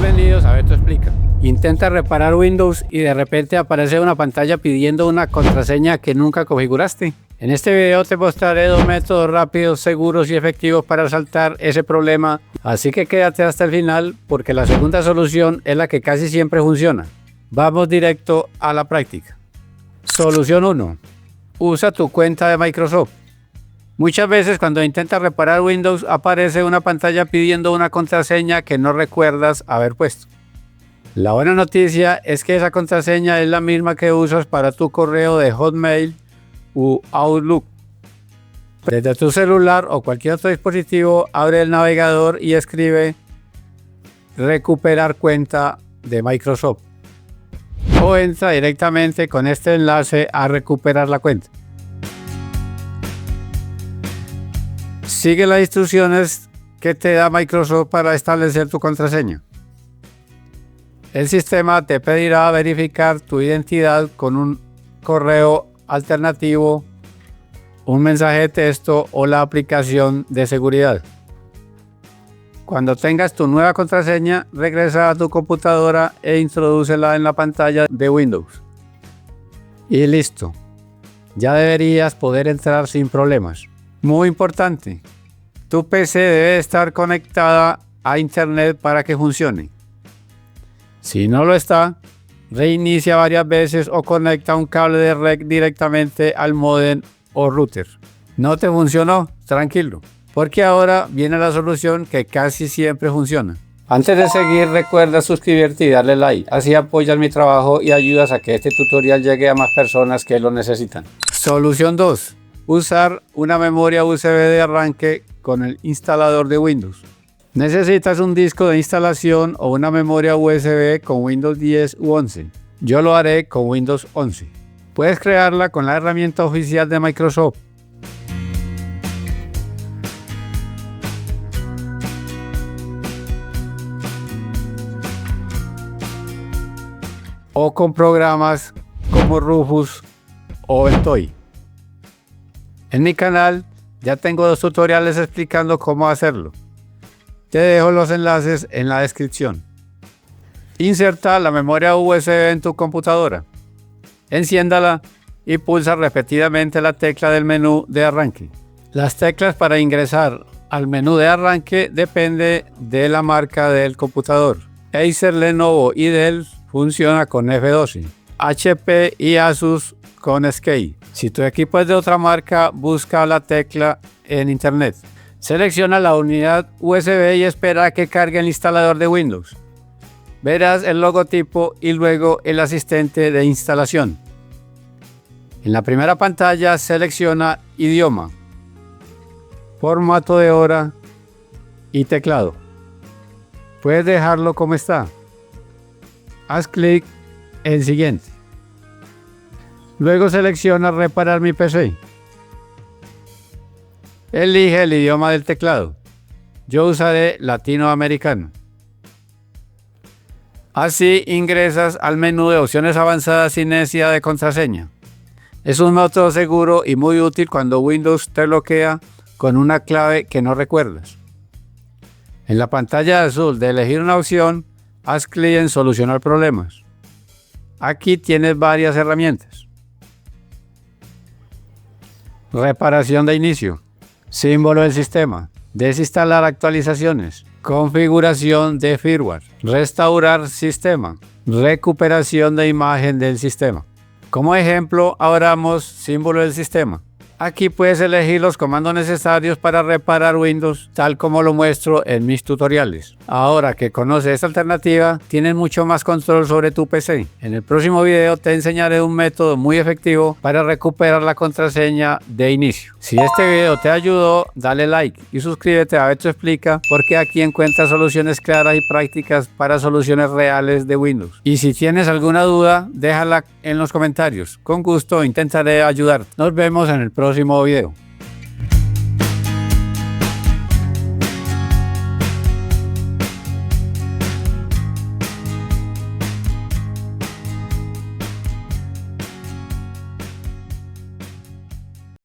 Bienvenidos a Beto Explica. Intenta reparar Windows y de repente aparece una pantalla pidiendo una contraseña que nunca configuraste. En este video te mostraré 2 métodos rápidos, seguros y efectivos para saltar ese problema, así que quédate hasta el final porque la segunda solución es la que casi siempre funciona. Vamos directo a la práctica. Solución 1. Usa tu cuenta de Microsoft. Muchas veces cuando intentas reparar Windows aparece una pantalla pidiendo una contraseña que no recuerdas haber puesto. La buena noticia es que esa contraseña es la misma que usas para tu correo de Hotmail u Outlook. Desde tu celular o cualquier otro dispositivo, abre el navegador y escribe recuperar cuenta de Microsoft. O entra directamente con este enlace a recuperar la cuenta. Sigue las instrucciones que te da Microsoft para establecer tu contraseña. El sistema te pedirá verificar tu identidad con un correo alternativo, un mensaje de texto o la aplicación de seguridad. Cuando tengas tu nueva contraseña, regresa a tu computadora e introdúcela en la pantalla de Windows. Y listo. Ya deberías poder entrar sin problemas. Muy importante, tu PC debe estar conectada a Internet para que funcione. Si no lo está, reinicia varias veces o conecta un cable de red directamente al módem o router. ¿No te funcionó? Tranquilo, porque ahora viene la solución que casi siempre funciona. Antes de seguir, recuerda suscribirte y darle like, así apoyas mi trabajo y ayudas a que este tutorial llegue a más personas que lo necesitan. Solución 2. Usar una memoria USB de arranque con el instalador de Windows. Necesitas un disco de instalación o una memoria USB con Windows 10 u 11. Yo lo haré con Windows 11. Puedes crearla con la herramienta oficial de Microsoft. O con programas como Rufus o Estoy. En mi canal ya tengo 2 tutoriales explicando cómo hacerlo. Te dejo los enlaces en la descripción. Inserta la memoria USB en tu computadora. Enciéndala y pulsa repetidamente la tecla del menú de arranque. Las teclas para ingresar al menú de arranque depende de la marca del computador. Acer, Lenovo y Dell funciona con F12. HP y Asus con Escape. Si tu equipo es de otra marca, busca la tecla en internet. Selecciona la unidad USB y espera a que cargue el instalador de Windows. Verás el logotipo y luego el asistente de instalación. En la primera pantalla selecciona idioma, formato de hora y teclado. Puedes dejarlo como está. Haz clic en siguiente. Luego selecciona reparar mi PC. Elige el idioma del teclado. Yo usaré latinoamericano. Así ingresas al menú de opciones avanzadas sin necesidad de contraseña. Es un método seguro y muy útil cuando Windows te bloquea con una clave que no recuerdas. En la pantalla azul de elegir una opción, haz clic en solucionar problemas. Aquí tienes varias herramientas. Reparación de inicio. Símbolo del sistema. Desinstalar actualizaciones. Configuración de firmware. Restaurar sistema. Recuperación de imagen del sistema. Como ejemplo, abramos símbolo del sistema. Aquí puedes elegir los comandos necesarios para reparar Windows, tal como lo muestro en mis tutoriales. Ahora que conoces esta alternativa, tienes mucho más control sobre tu PC. En el próximo video te enseñaré un método muy efectivo para recuperar la contraseña de inicio. Si este video te ayudó, dale like y suscríbete a Beto Explica, porque aquí encuentras soluciones claras y prácticas para soluciones reales de Windows. Y si tienes alguna duda, déjala en los comentarios. Con gusto intentaré ayudarte. Nos vemos en el próximo video.